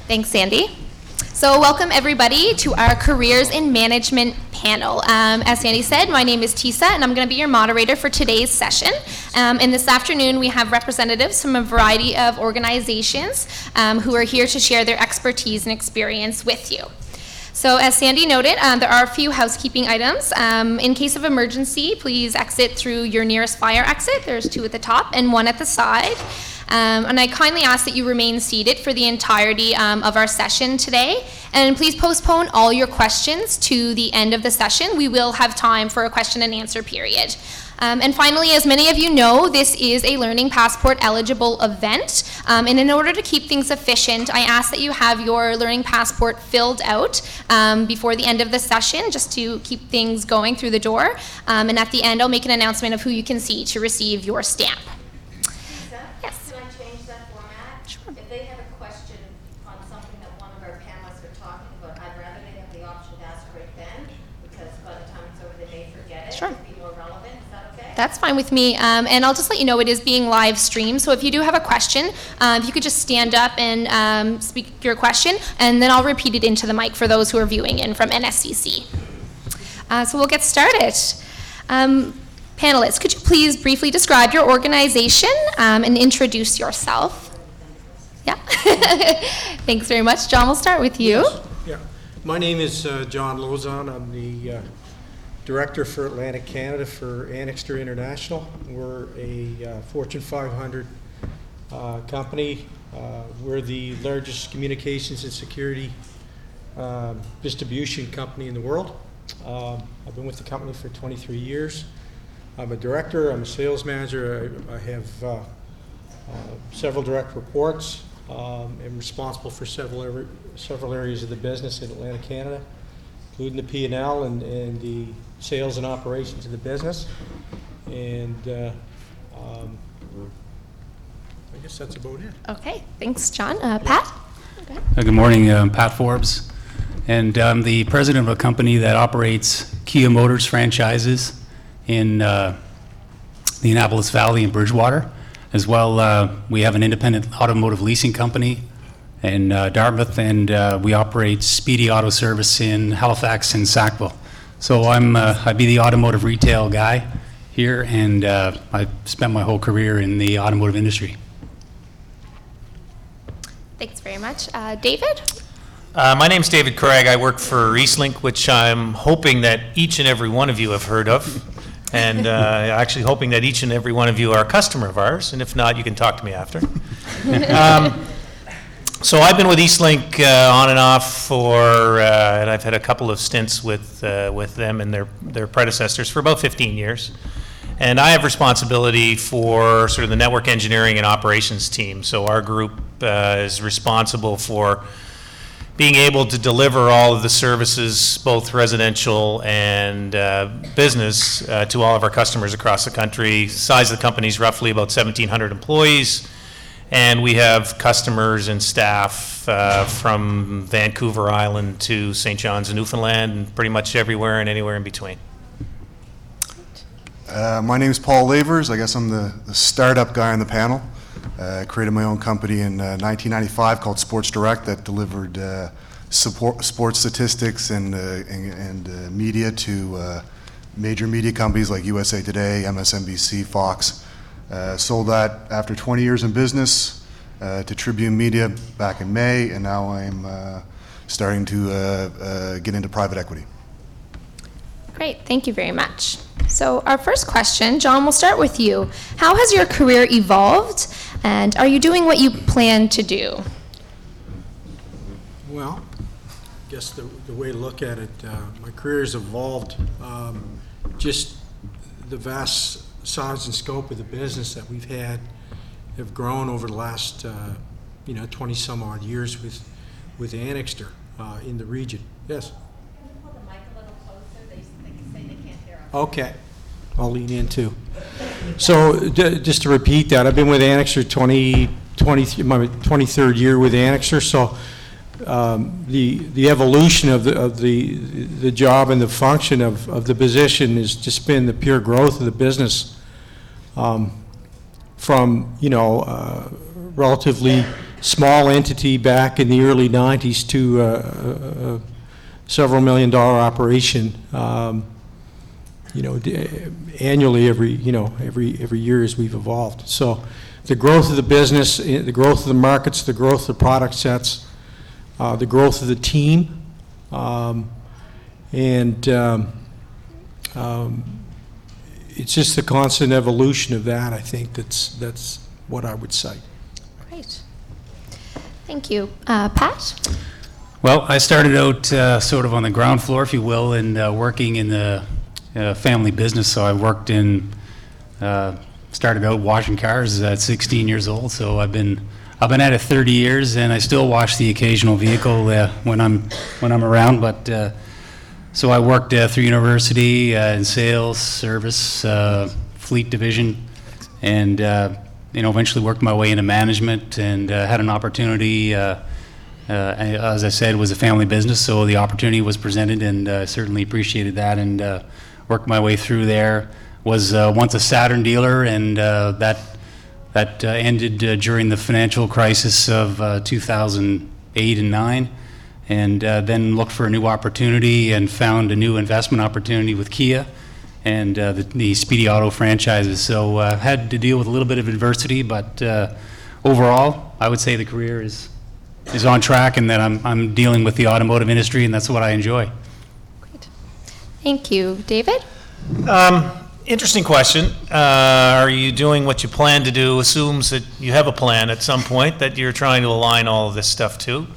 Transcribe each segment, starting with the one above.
Thanks, Sandy. So welcome everybody to our Careers in Management panel. As Sandy said, my name is Tisa and I'm going to be your moderator for today's session. And this afternoon we have representatives from a variety of organizations who are here to share their expertise and experience with you. So as Sandy noted, there are a few housekeeping items. In case of emergency, please exit through your nearest fire exit. There's 2 at the top and 1 at the side. And I kindly ask that you remain seated for the entirety of our session today. And please postpone all your questions to the end of the session. We will have time for a question and answer period. And finally, as many of you know, this is a Learning Passport eligible event. And in order to keep things efficient, I ask that you have your Learning Passport filled out before the end of the session, just to keep things going through the door. And at the end, I'll make an announcement of who you can see to receive your stamp. Sure. That's fine with me, and I'll just let you know it is being live streamed, so if you do have a question, if you could just stand up and speak your question, and then I'll repeat it into the mic for those who are viewing in from NSCC. So we'll get started. Panelists, could you please briefly describe your organization and introduce yourself? Yeah. Thanks very much. John, we'll start with you. Yes. Yeah. My name is John Lauzon. I'm the Director for Atlantic Canada for Anixter International. We're a Fortune 500 company. We're the largest communications and security distribution company in the world. I've been with the company for 23 years. I'm a director, I'm a sales manager. I have several direct reports. I'm responsible for several areas of the business in Atlantic Canada, including the P&L and the sales and operations of the business. And I guess that's about it. Okay, thanks, John. Pat? Okay. Good morning, I'm Pat Forbes, and I'm the president of a company that operates Kia Motors franchises in the Annapolis Valley and Bridgewater. As well, we have an independent automotive leasing company in Dartmouth, and we operate Speedy Auto Service in Halifax and Sackville. So I'd be the automotive retail guy here, and I spent my whole career in the automotive industry. Thanks very much. David? My name's David Craig. I work for Eastlink, which I'm hoping that each and every one of you have heard of, and actually hoping that each and every one of you are a customer of ours, and if not, you can talk to me after. So I've been with Eastlink on and off and I've had a couple of stints with them and their predecessors for about 15 years. And I have responsibility for sort of the network engineering and operations team. So our group is responsible for being able to deliver all of the services, both residential and business, to all of our customers across the country. The size of the company is roughly about 1,700 employees. And we have customers and staff from Vancouver Island to St. John's in Newfoundland and pretty much everywhere and anywhere in between. My name is Paul Lavers. I guess I'm the startup guy on the panel. I created my own company in 1995 called Sports Direct that delivered sports statistics and media to major media companies like USA Today, MSNBC, Fox. Sold that after 20 years in business to Tribune Media back in May, and now I'm starting to get into private equity. Great, thank you very much. So our first question, John, we'll start with you. How has your career evolved, and are you doing what you plan to do? Well, I guess the way to look at it, my career has evolved. Just the vast size and scope of the business that we've had have grown over the last 20 some odd years with Anixter in the region. Yes. Can you hold the mic a little closer? They say they can't hear us. Okay, I'll lean in too. So just to repeat that, I've been with Anixter my 23rd year with Anixter. So the evolution of the job and the function of the position has just been the pure growth of the business. From relatively small entity back in the early 90s to a several million-dollar operation, annually every year as we've evolved. So the growth of the business, the growth of the markets, the growth of the product sets, the growth of the team, it's just the constant evolution of that. I think that's what I would cite. Great. Thank you. Pat? Well, I started out sort of on the ground floor, if you will, and working in the family business. So I worked started out washing cars at 16 years old. So I've been at it 30 years, and I still wash the occasional vehicle when I'm around. But so I worked through university in sales, service, fleet division, and eventually worked my way into management, and had an opportunity. As I said, it was a family business, so the opportunity was presented, and certainly appreciated that, and worked my way through there. Was once a Saturn dealer, and that ended during the financial crisis of 2008 and 9, and then looked for a new opportunity and found a new investment opportunity with Kia and the Speedy Auto franchises. So had to deal with a little bit of adversity, but overall, I would say the career is on track, and that I'm dealing with the automotive industry, and that's what I enjoy. Great. Thank you. David? Interesting question. Are you doing what you plan to do? Assumes that you have a plan at some point that you're trying to align all of this stuff to.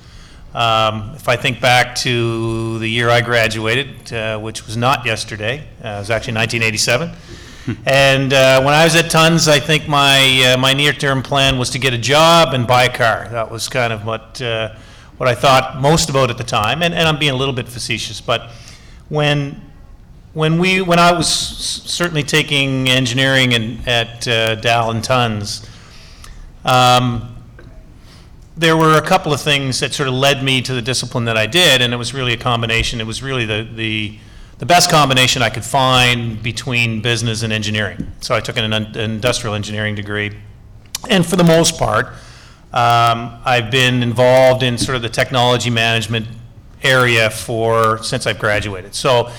If I think back to the year I graduated, which was not yesterday, it was actually 1987. And when I was at Tons, I think my near-term plan was to get a job and buy a car. That was kind of what I thought most about at the time. And I'm being a little bit facetious, but when I was certainly taking engineering at Dal and Tons, there were a couple of things that sort of led me to the discipline that I did, and it was really a combination. It was really the best combination I could find between business and engineering. So I took an industrial engineering degree, and for the most part, I've been involved in sort of the technology management area since I've graduated. So,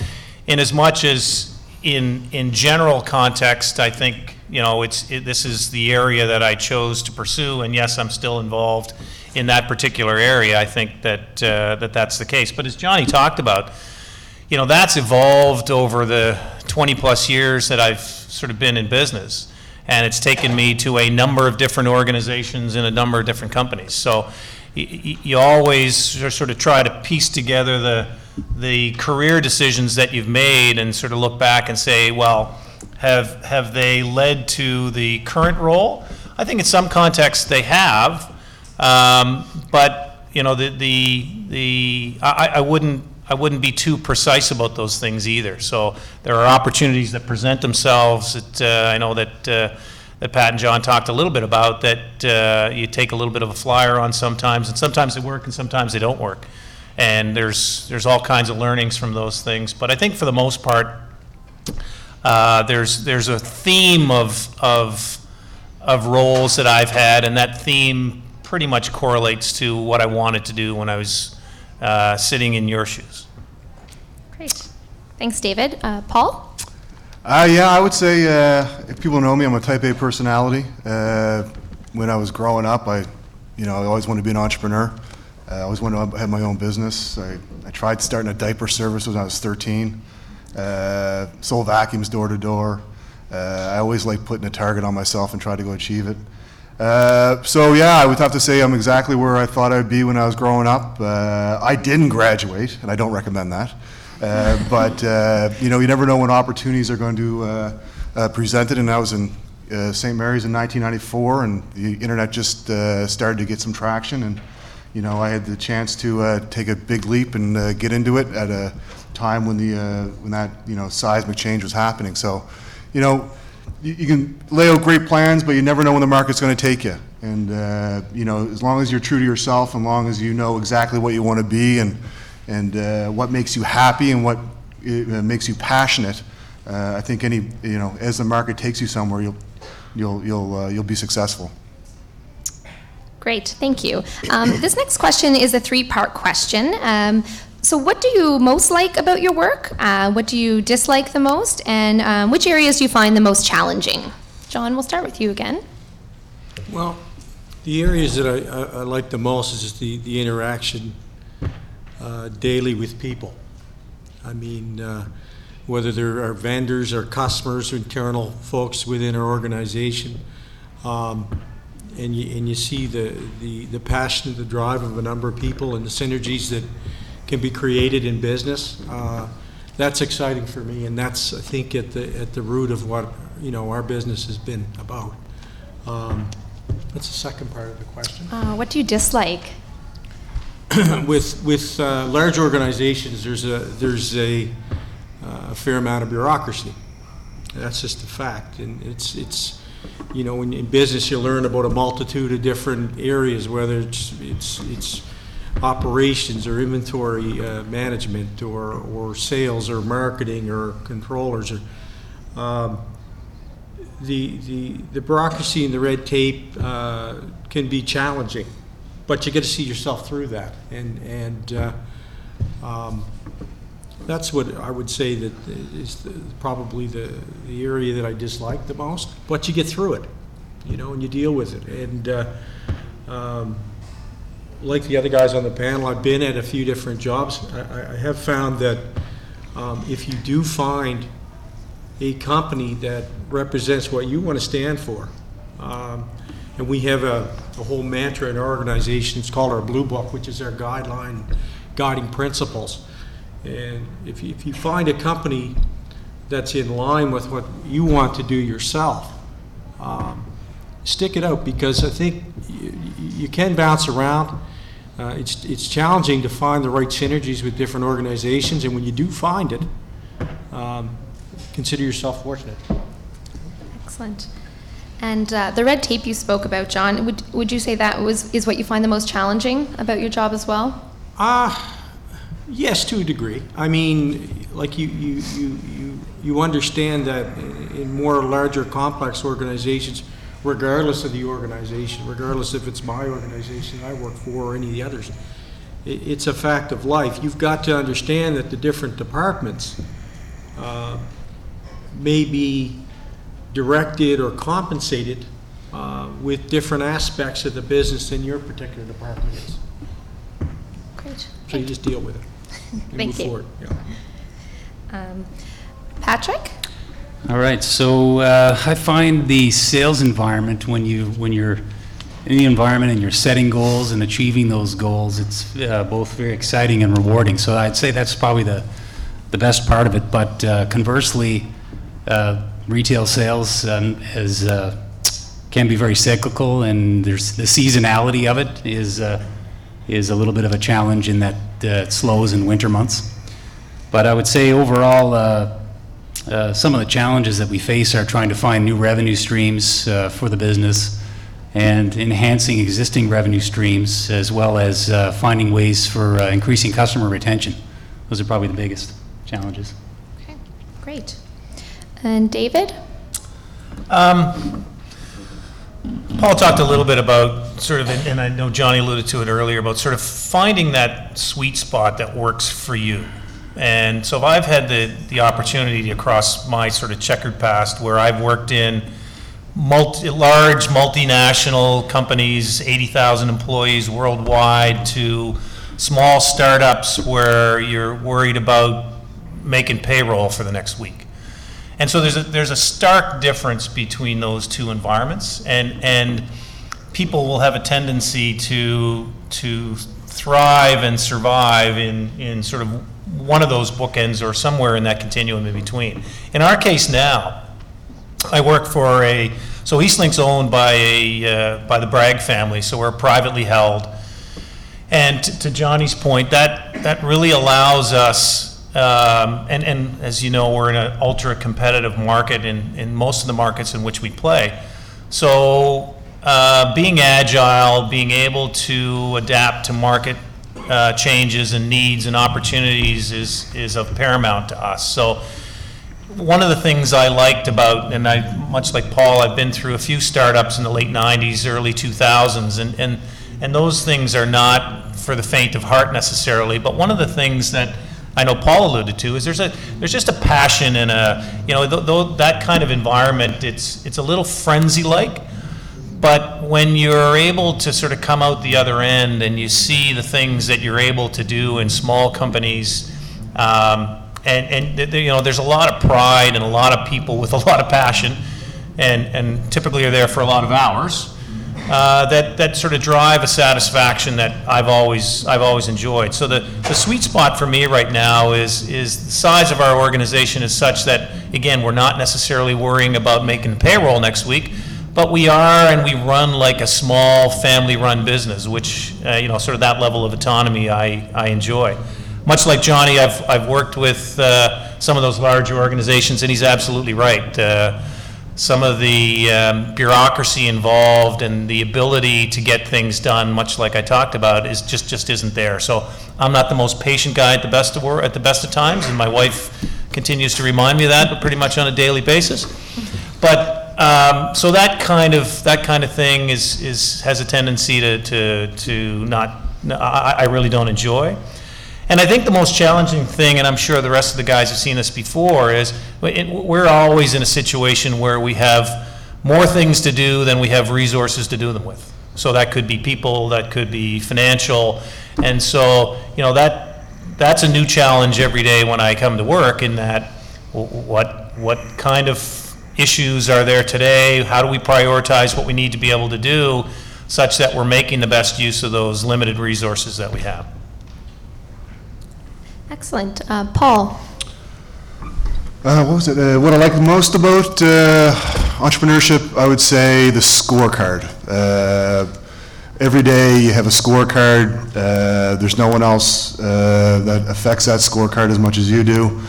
in as much as in general context, I think this is the area that I chose to pursue, and yes, I'm still involved in that particular area. I think that's the case. But as Johnny talked about, that's evolved over the 20 plus years that I've sort of been in business, and it's taken me to a number of different organizations in a number of different companies. So you always sort of try to piece together the career decisions that you've made and sort of look back and say, well, have they led to the current role? I think in some contexts they have, but I wouldn't be too precise about those things either. So there are opportunities that present themselves that I know that Pat and John talked a little bit about, that you take a little bit of a flyer on sometimes, and sometimes they work and sometimes they don't work. And there's all kinds of learnings from those things. But I think for the most part, there's a theme of roles that I've had, and that theme pretty much correlates to what I wanted to do when I was sitting in your shoes. Great. Thanks, David. Paul? Yeah, I would say if people know me, I'm a type A personality. When I was growing up, I always wanted to be an entrepreneur. I always wanted to have my own business. I tried starting a diaper service when I was 13. Sold vacuums door to door. I always liked putting a target on myself and try to go achieve it. So yeah, I would have to say I'm exactly where I thought I'd be when I was growing up. I didn't graduate, and I don't recommend that. But you never know when opportunities are going to present it. And I was in St. Mary's in 1994, and the internet just started to get some traction. And I had the chance to take a big leap and get into it at a time when that seismic change was happening. So, you can lay out great plans, but you never know when the market's going to take you. And as long as you're true to yourself, as long as you know exactly what you want to be and what makes you happy and what makes you passionate, I think as the market takes you somewhere, you'll be successful. Great, thank you. This next question is a three-part question. So what do you most like about your work? What do you dislike the most? And which areas do you find the most challenging? John, we'll start with you again. Well, the areas that I like the most is just the interaction daily with people. I mean, whether there are vendors or customers or internal folks within our organization, and you see the passion, the drive of a number of people and the synergies that can be created in business. That's exciting for me, and that's, I think, at the root of what our business has been about. That's the second part of the question. What do you dislike? With large organizations, there's a fair amount of bureaucracy. That's just a fact, and it's when in business you learn about a multitude of different areas, whether it's operations or inventory management or sales or marketing or controllers or the bureaucracy and the red tape can be challenging, but you get to see yourself through that, and that's what I would say that is probably the area that I dislike the most. But you get through it, and you deal with it. And like the other guys on the panel, I've been at a few different jobs. I have found that if you do find a company that represents what you want to stand for, and we have a whole mantra in our organization, it's called our Blue Book, which is our guideline, guiding principles. And if you find a company that's in line with what you want to do yourself, stick it out, because I think you can bounce around. It's challenging to find the right synergies with different organizations, and when you do find it, consider yourself fortunate. Excellent. And the red tape you spoke about, John, would you say that is what you find the most challenging about your job as well? Yes, to a degree. I mean, like you understand that in more larger, complex organizations, regardless of the organization, regardless if it's my organization I work for or any of the others, it's a fact of life. You've got to understand that the different departments may be directed or compensated with different aspects of the business than your particular department is. Great. So you just deal with it. Thank you. Forward. Yeah. Patrick? All right, so I find the sales environment, when you're in the environment and you're setting goals and achieving those goals, it's both very exciting and rewarding. So I'd say that's probably the best part of it. But conversely, retail sales can be very cyclical, and there's the seasonality of it is a little bit of a challenge in that it slows in winter months. But I would say overall, some of the challenges that we face are trying to find new revenue streams for the business and enhancing existing revenue streams, as well as finding ways for increasing customer retention. Those are probably the biggest challenges. Okay, great. And David? Paul talked a little bit about sort of, and I know Johnny alluded to it earlier, about sort of finding that sweet spot that works for you. And so I've had the opportunity across my sort of checkered past, where I've worked in large multinational companies, 80,000 employees worldwide, to small startups where you're worried about making payroll for the next week. And so there's a stark difference between those two environments, and people will have a tendency to thrive and survive in sort of one of those bookends or somewhere in that continuum in between. In our case now, I work for so Eastlink's owned by the Bragg family, so we're privately held. And to Johnny's point, that really allows us, and as you know, we're in an ultra competitive market in most of the markets in which we play. So being agile, being able to adapt to market changes and needs and opportunities is of paramount to us. So one of the things I liked about, and I, much like Paul, I've been through a few startups in the late 90s, early 2000s, and those things are not for the faint of heart necessarily, but one of the things that I know Paul alluded to is there's just a passion and that kind of environment, it's a little frenzy-like, but when you're able to sort of come out the other end and you see the things that you're able to do in small companies, there's a lot of pride and a lot of people with a lot of passion, and typically are there for a lot of hours, that sort of drive a satisfaction that I've always enjoyed. So the sweet spot for me right now is the size of our organization is such that, again, we're not necessarily worrying about making payroll next week, but we are, and we run like a small family-run business, which sort of that level of autonomy I enjoy. Much like Johnny, I've worked with some of those larger organizations, and he's absolutely right. Some of the bureaucracy involved and the ability to get things done, much like I talked about, is just isn't there. So I'm not the most patient guy at the best of times, and my wife continues to remind me of that, but pretty much on a daily basis. But so that kind of thing has a tendency to not. I really don't enjoy. And I think the most challenging thing, and I'm sure the rest of the guys have seen this before, is we're always in a situation where we have more things to do than we have resources to do them with. So that could be people, that could be financial, and so that's a new challenge every day when I come to work. In that, what kind of issues are there today? How do we prioritize what we need to be able to do, such that we're making the best use of those limited resources that we have? Excellent. Paul? What was it? What I like the most about entrepreneurship, I would say the scorecard. Every day you have a scorecard. There's no one else that affects that scorecard as much as you do.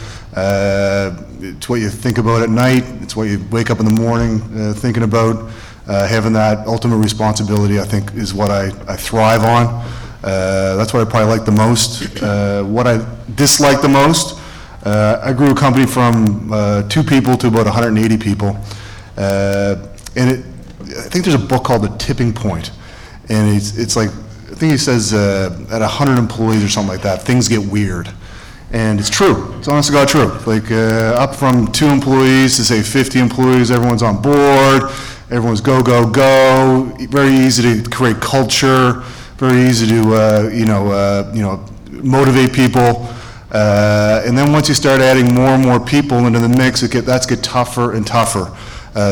It's what you think about at night. It's what you wake up in the morning thinking about. Having that ultimate responsibility, I think, is what I thrive on. That's what I probably like the most. What I dislike the most, I grew a company from 2 people to about 180 people. And I think there's a book called The Tipping Point. And it's like, I think he says at 100 employees or something like that, things get weird. And it's true. It's honest to God true. Like up from 2 employees to say 50 employees, everyone's on board, everyone's go, go, go. Very easy to create culture. Very easy to motivate people, and then once you start adding more and more people into the mix, that's get tougher and tougher.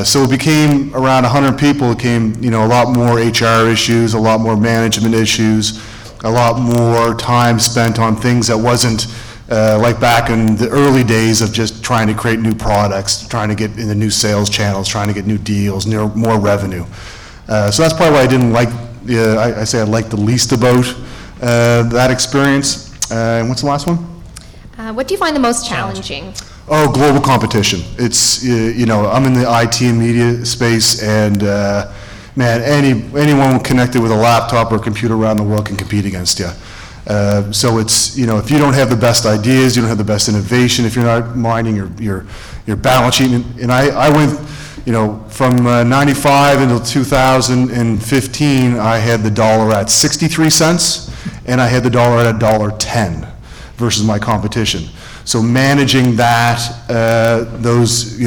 So it became around 100 people. It became a lot more HR issues, a lot more management issues, a lot more time spent on things that wasn't like back in the early days of just trying to create new products, trying to get into new sales channels, trying to get new deals, more revenue. So that's probably why I didn't like. I say I liked the least about that experience. And what's the last one? What do you find the most challenging? Oh, global competition. It's, I'm in the IT and media space, and man, anyone connected with a laptop or computer around the world can compete against you. So it's, if you don't have the best ideas, you don't have the best innovation, if you're not minding your balance sheet, and I went, from 95 until 2015, I had the dollar at 63 cents, and I had the dollar at $1.10 versus my competition. So managing that, those,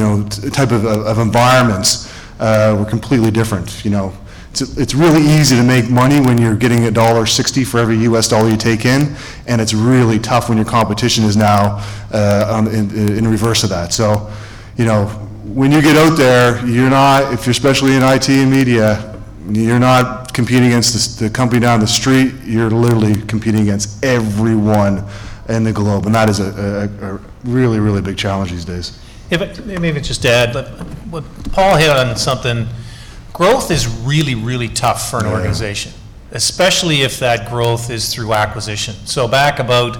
type of environments were completely different. It's really easy to make money when you're getting $1.60 for every US dollar you take in, and it's really tough when your competition is now in reverse of that. So, when you get out there, you're not, if you're especially in IT and media, you're not competing against the company down the street. You're literally competing against everyone in the globe, and that is a really, really big challenge these days. Maybe just add, what Paul hit on something. Growth is really, really tough for an organization, especially if that growth is through acquisition. So back about,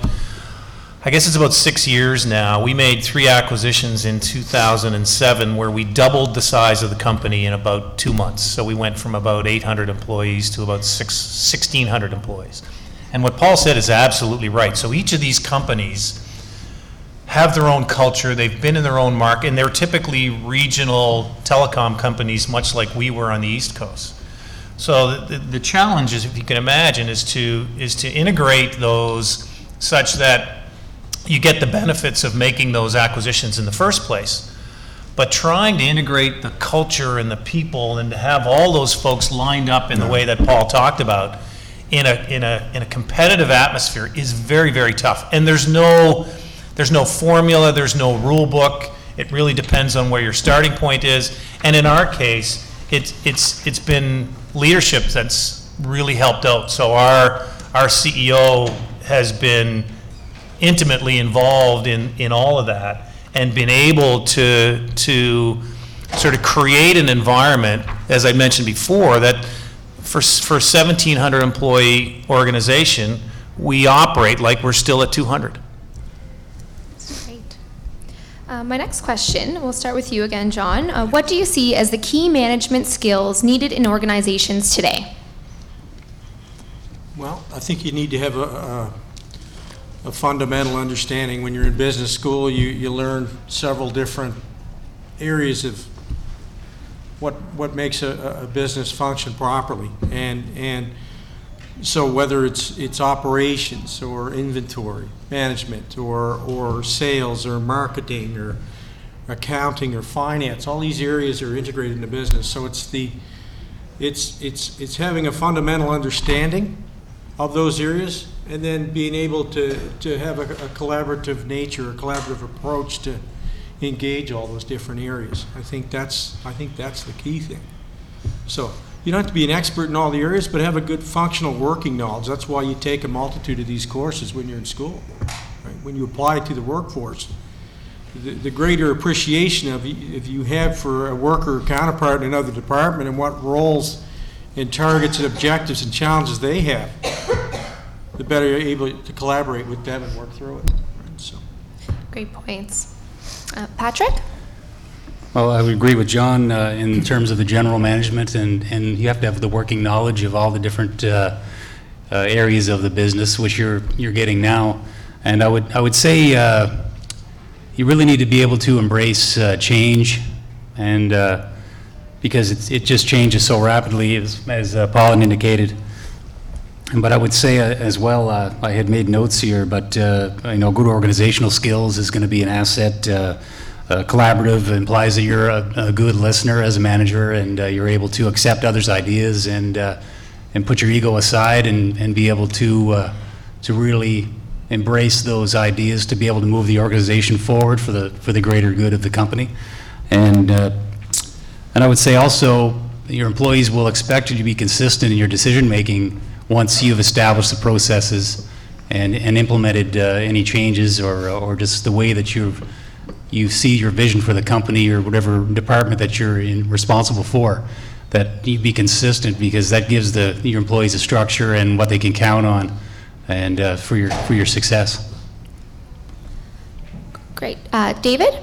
I guess it's about 6 years now, we made 3 acquisitions in 2007 where we doubled the size of the company in about 2 months. So we went from about 800 employees to about 1,600 employees. And what Paul said is absolutely right. So each of these companies have their own culture, they've been in their own market, and they're typically regional telecom companies, much like we were on the East Coast. So the challenge is, if you can imagine, is to integrate those such that you get the benefits of making those acquisitions in the first place. But trying to integrate the culture and the people and to have all those folks lined up in the way that Paul talked about in a competitive atmosphere is very, very tough. And there's no formula, there's no rule book. It really depends on where your starting point is. And in our case, it's been leadership that's really helped out. So our CEO has been intimately involved in all of that, and been able to sort of create an environment, as I mentioned before, that for 1,700 employee organization, we operate like we're still at 200. Great. My next question, we'll start with you again, John. What do you see as the key management skills needed in organizations today? Well, I think you need to have a fundamental understanding. When you're in business school, you learn several different areas of what makes a business function properly, and so whether it's operations or inventory management or sales or marketing or accounting or finance, all these areas are integrated in the business. So it's having a fundamental understanding of those areas, and then being able to have a collaborative nature, a collaborative approach to engage all those different areas. I think that's the key thing. So you don't have to be an expert in all the areas, but have a good functional working knowledge. That's why you take a multitude of these courses when you're in school, right? When you apply it to the workforce, the greater appreciation if you have for a worker or counterpart in another department and what roles and targets and objectives and challenges they have, the better you're able to collaborate with them and work through it. Right? So. Great points. Patrick? Well, I would agree with John in terms of the general management, and you have to have the working knowledge of all the different areas of the business, which you're getting now. And I would say you really need to be able to embrace change, and because it just changes so rapidly, as Paul had indicated. But I would say as well, I had made notes here, but good organizational skills is going to be an asset. Collaborative implies that you're a good listener as a manager, and you're able to accept others' ideas and put your ego aside and be able to really embrace those ideas to be able to move the organization forward for the greater good of the company. And I would say also your employees will expect you to be consistent in your decision making once you've established the processes and implemented any changes or just the way that you see your vision for the company or whatever department that you're responsible for, that you be consistent, because that gives your employees a structure and what they can count on and for your success. Great. David?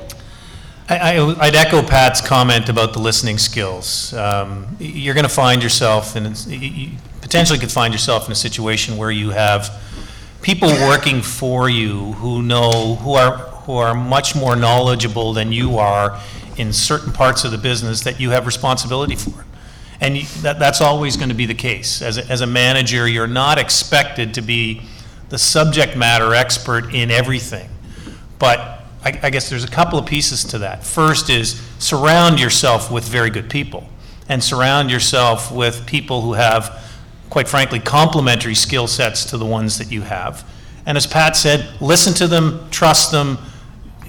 I'd echo Pat's comment about the listening skills. You're going to find yourself, you potentially could find yourself in a situation where you have people working for you who are much more knowledgeable than you are in certain parts of the business that you have responsibility for. And that's always going to be the case. As a manager, you're not expected to be the subject matter expert in everything. But I guess there's a couple of pieces to that. First is surround yourself with very good people, and surround yourself with people who have, quite frankly, complementary skill sets to the ones that you have. And as Pat said, listen to them, trust them,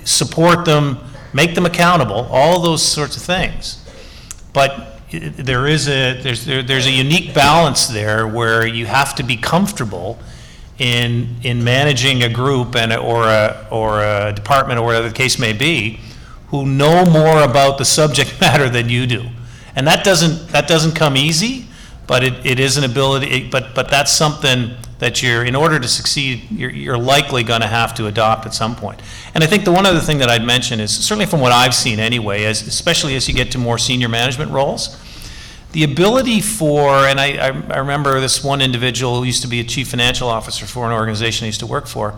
support them, make them accountable, all those sorts of things. But there's a unique balance there where you have to be comfortable in managing a group or a department or whatever the case may be, who know more about the subject matter than you do. And that doesn't come easy, but it is an ability. But that's something that in order to succeed, you're likely going to have to adopt at some point. And I think the one other thing that I'd mention is, certainly from what I've seen anyway, especially as you get to more senior management roles, the ability and I remember this one individual who used to be a chief financial officer for an organization I used to work for.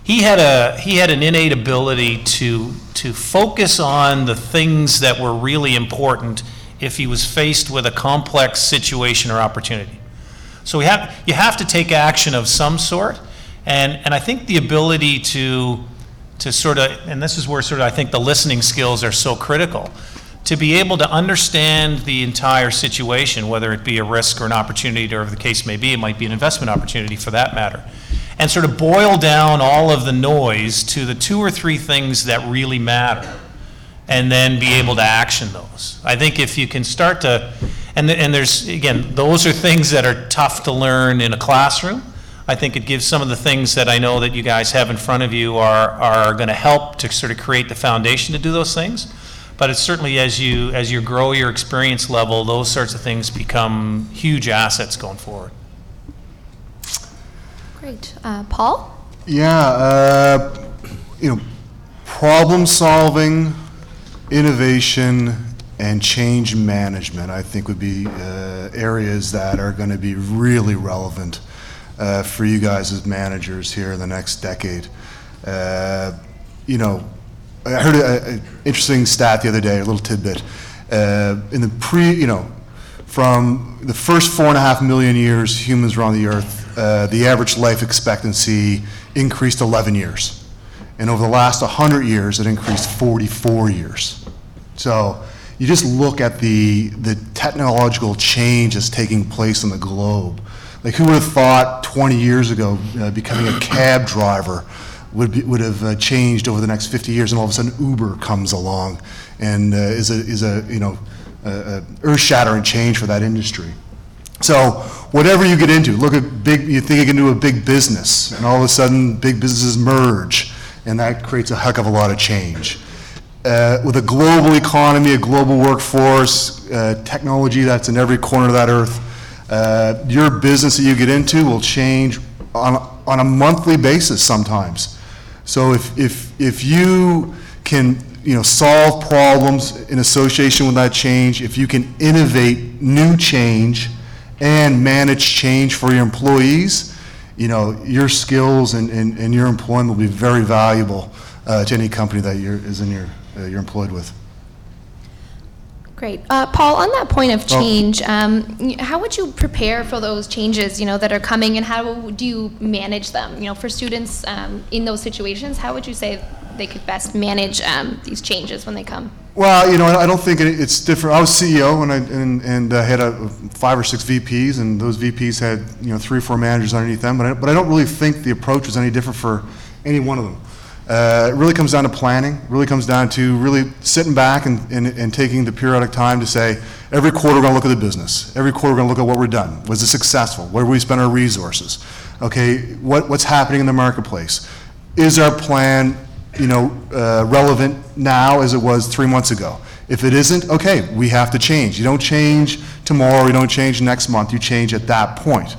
he had an innate ability to focus on the things that were really important if he was faced with a complex situation or opportunity. So you have to take action of some sort, and I think the ability to sort of, and this is where sort of I think the listening skills are so critical, to be able to understand the entire situation, whether it be a risk or an opportunity, or the case may be, it might be an investment opportunity for that matter, and sort of boil down all of the noise to the 2 or 3 things that really matter, and then be able to action those. I think if you can start to, and there's, again, those are things that are tough to learn in a classroom. I think it gives some of the things that I know that you guys have in front of you are going to help to sort of create the foundation to do those things. But it's certainly as you grow your experience level, those sorts of things become huge assets going forward. Great. Paul? Yeah, problem solving, innovation, and change management, I think, would be areas that are going to be really relevant for you guys as managers here in the next decade. I heard an interesting stat the other day, a little tidbit. In the from the first 4.5 million years humans were on the earth, the average life expectancy increased 11 years. And over the last 100 years, it increased 44 years. So you just look at the technological change that's taking place on the globe. Like, who would have thought 20 years ago becoming a cab driver would have changed over the next 50 years, and all of a sudden Uber comes along and is a earth-shattering change for that industry. So whatever you get into, you think you can do a big business, and all of a sudden big businesses merge, and that creates a heck of a lot of change. With a global economy, a global workforce, technology that's in every corner of that earth, your business that you get into will change on a monthly basis sometimes. So if you can solve problems in association with that change, if you can innovate new change and manage change for your employees, your skills and your employment will be very valuable to any company that you're employed with. Great. Paul, on that point of change, how would you prepare for those changes, that are coming, and how do you manage them? For students in those situations, how would you say they could best manage these changes when they come? Well, I don't think it's different. I was CEO and had 5 or 6 VPs, and those VPs had 3 or 4 managers underneath them. But I don't really think the approach was any different for any one of them. It really comes down to planning. Really comes down to really sitting back and taking the periodic time to say, every quarter we're going to look at the business. Every quarter we're going to look at what we're done. Was it successful? Where do we spend our resources? Okay, what's happening in the marketplace? Is our plan relevant now as it was 3 months ago? If it isn't, okay, we have to change. You don't change tomorrow, you don't change next month, you change at that point.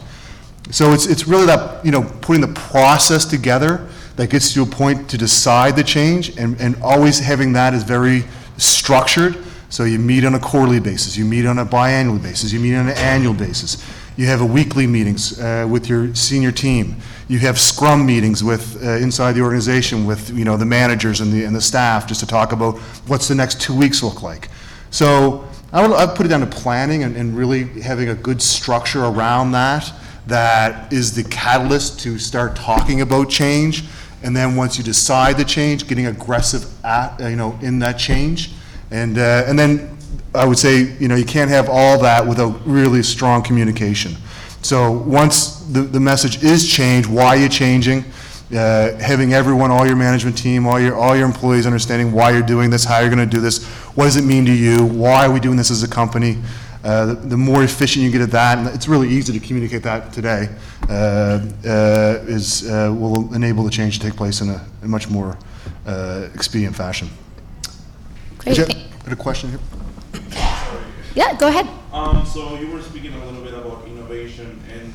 So it's really that, putting the process together that gets you to a point to decide the change, and always having that as very structured. So you meet on a quarterly basis, you meet on a biannual basis, you meet on an annual basis. You have a weekly meetings with your senior team. You have scrum meetings with inside the organization with the managers and the staff, just to talk about what's the next 2 weeks look like. So I'd put it down to planning and really having a good structure around that is the catalyst to start talking about change. And then once you decide the change, getting aggressive in that change. And then I would say, you can't have all that without really strong communication. So once the message is changed, why are you changing? Having everyone, all your management team, all your employees understanding why you're doing this, how you're going to do this, what does it mean to you, why are we doing this as a company? The more efficient you get at that, and it's really easy to communicate that today, will enable the change to take place in a much more expedient fashion. Great. Did you have a question here? Yeah, go ahead. So you were speaking a little bit about innovation and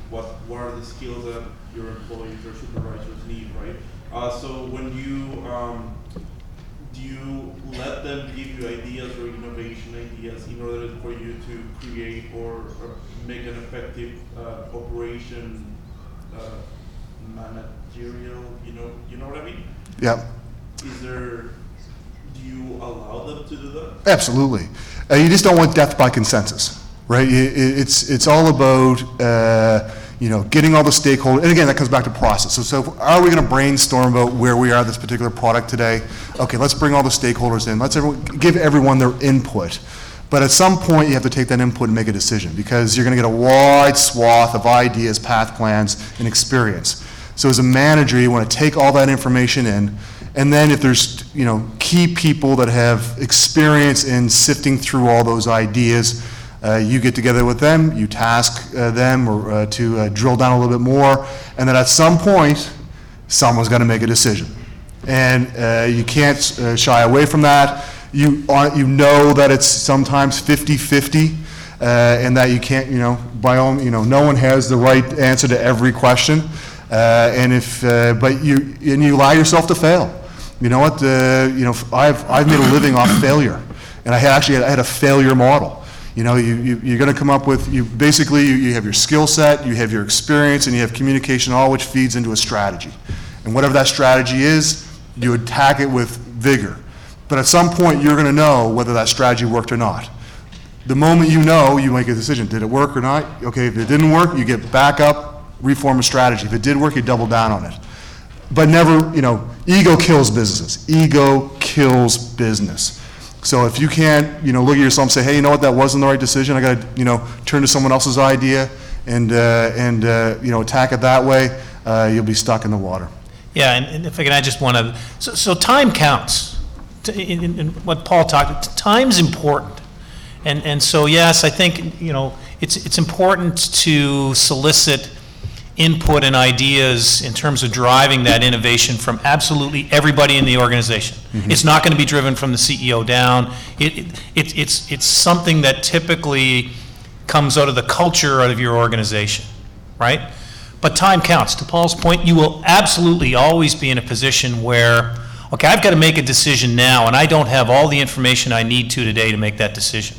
what are the skills that your employees or supervisors need, right? So when do you let them give you ideas or innovation ideas in order for you to create or make an effective operation managerial, you know what I mean? Yep. Do you allow them to do that? Absolutely. You just don't want death by consensus, right? It's all about, getting all the stakeholders, and again, that comes back to process. So are we going to brainstorm about where we are this particular product today? Okay, let's bring all the stakeholders in. Let's give everyone their input. But at some point, you have to take that input and make a decision, because you're going to get a wide swath of ideas, path plans, and experience. So as a manager, you want to take all that information in, and then if there's key people that have experience in sifting through all those ideas, you get together with them, you task them to drill down a little bit more, and then at some point, someone's got to make a decision. And you can't shy away from that. You know that it's sometimes 50-50, and that you can't, no one has the right answer to every question. But you allow yourself to fail. You know what? I've made a living off failure, and I had a failure model. You're going to come up with you have your skill set, you have your experience, and you have communication, all which feeds into a strategy. And whatever that strategy is, you attack it with vigor. But at some point, you're going to know whether that strategy worked or not. The moment you know, you make a decision. Did it work or not? Okay, if it didn't work, you get back up, reform a strategy. If it did work, you double down on it. But never, ego kills businesses. Ego kills business. So if you can't, look at yourself and say, hey, you know what, that wasn't the right decision. I got to, turn to someone else's idea and attack it that way, you'll be stuck in the water. Yeah, and if I can add just one other. So time counts. In what Paul talked, time's important. And so, yes, I think, it's important to solicit input and ideas in terms of driving that innovation from absolutely everybody in the organization. Mm-hmm. It's not going to be driven from the CEO down. It's something that typically comes out of the culture of your organization, right? But time counts. To Paul's point, you will absolutely always be in a position where, okay, I've got to make a decision now, and I don't have all the information I need to today to make that decision.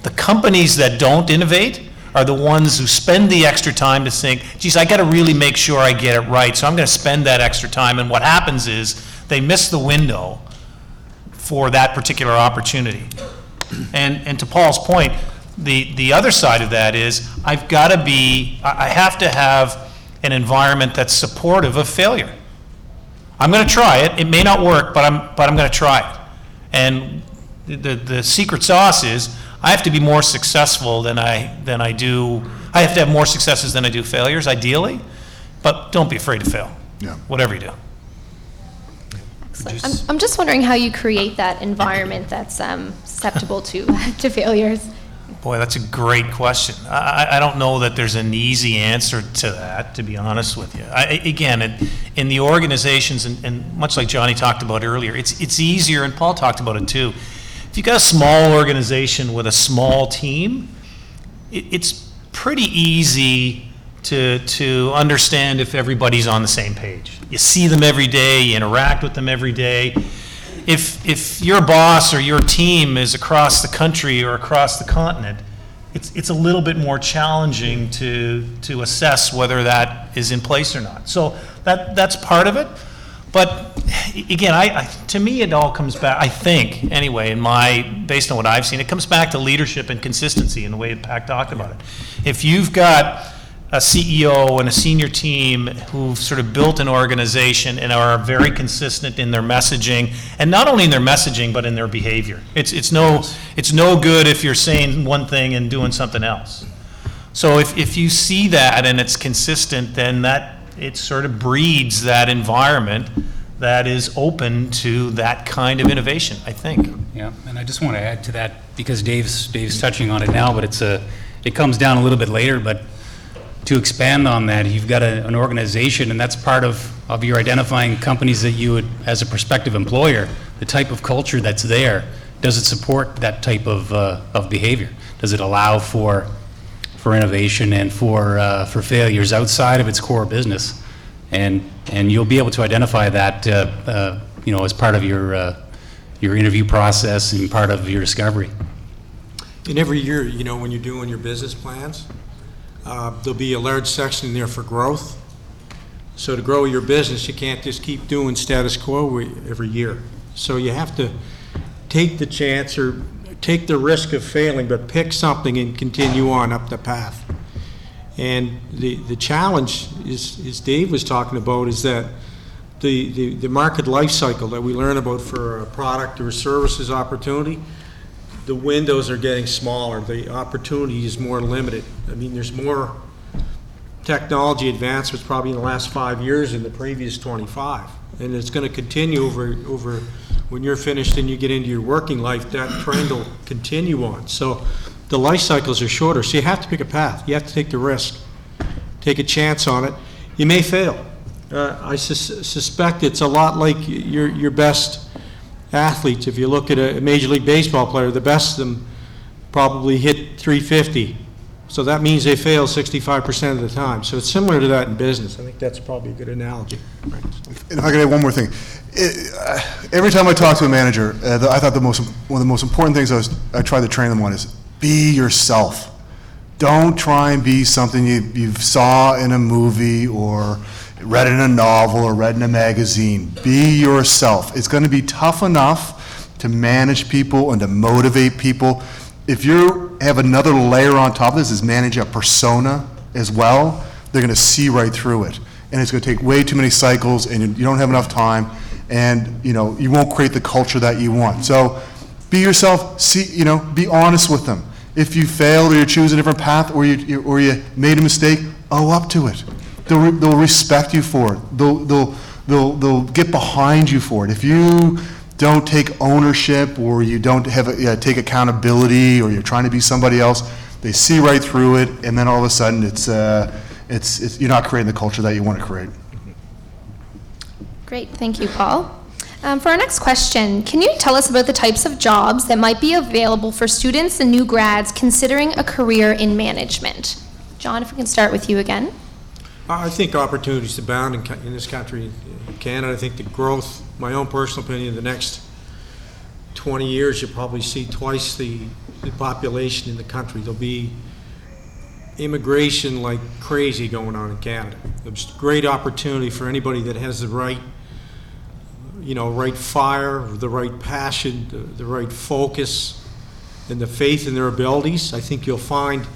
The companies that don't innovate are the ones who spend the extra time to think, geez, I got to really make sure I get it right, so I'm going to spend that extra time. And what happens is they miss the window for that particular opportunity. And to Paul's point, the other side of that is I have to have an environment that's supportive of failure. I'm going to try it. It may not work, but I'm going to try it. And the secret sauce is I have to be more successful than I do. I have to have more successes than I do failures, ideally. But don't be afraid to fail. Yeah. Whatever you do. Excellent. I'm just wondering how you create that environment that's susceptible to failures. Boy, that's a great question. I don't know that there's an easy answer to that, to be honest with you. Again, in the organizations, and much like Johnny talked about earlier, it's easier, and Paul talked about it too. If you've got a small organization with a small team, it's pretty easy to understand if everybody's on the same page. You see them every day, you interact with them every day. If your boss or your team is across the country or across the continent, it's a little bit more challenging to assess whether that is in place or not. So that's part of it. But again, to me, it all comes back, I think, anyway, based on what I've seen, it comes back to leadership and consistency in the way Pat talked about it. If you've got a CEO and a senior team who've sort of built an organization and are very consistent in their messaging, and not only in their messaging, but in their behavior. It's no good if you're saying one thing and doing something else. So if you see that and it's consistent, then it sort of breeds that environment that is open to that kind of innovation, I think. Yeah, and I just want to add to that, because Dave's touching on it now, but it comes down a little bit later, but to expand on that, you've got an organization, and that's part of your identifying companies that you would, as a prospective employer, the type of culture that's there. Does it support that type of behavior? Does it allow for innovation and for failures outside of its core business? And you'll be able to identify that, as part of your interview process and part of your discovery. And every year, when you're doing your business plans, there'll be a large section in there for growth. So to grow your business, you can't just keep doing status quo every year. So you have to take the chance or take the risk of failing, but pick something and continue on up the path. And the challenge is Dave was talking about, is that the market life cycle that we learn about for a product or a services opportunity, the windows are getting smaller, the opportunity is more limited. I mean, there's more technology advancements probably in the last 5 years than the previous 25. And it's going to continue over when you're finished and you get into your working life, that trend will continue on. So the life cycles are shorter. So you have to pick a path. You have to take the risk, take a chance on it. You may fail. I suspect it's a lot like your best athletes. If you look at a Major League Baseball player, the best of them probably hit 350. So that means they fail 65% of the time. So it's similar to that in business. I think that's probably a good analogy. Right. And if I could add one more thing. Every time I talk to a manager, I thought one of the most important things I try to train them on is be yourself. Don't try and be something you saw in a movie or read in a novel or read in a magazine. Be yourself. It's going to be tough enough to manage people and to motivate people. If you have another layer on top of this, is manage a persona as well, they're going to see right through it. And it's going to take way too many cycles, and you don't have enough time, and you won't create the culture that you want. So be yourself, be honest with them. If you failed or you choose a different path or you made a mistake, own up to it. They'll respect you for it. They'll get behind you for it. If you don't take ownership or you don't take accountability or you're trying to be somebody else, they see right through it, and then all of a sudden it's you're not creating the culture that you want to create. Great, thank you, Paul. For our next question, can you tell us about the types of jobs that might be available for students and new grads considering a career in management? John, if we can start with you again. I think opportunities abound in this country, in Canada. I think the growth, my own personal opinion, the next 20 years, you'll probably see twice the population in the country. There'll be immigration like crazy going on in Canada. There's great opportunity for anybody that has the right, right fire, the right passion, the right focus, and the faith in their abilities. I think you'll find,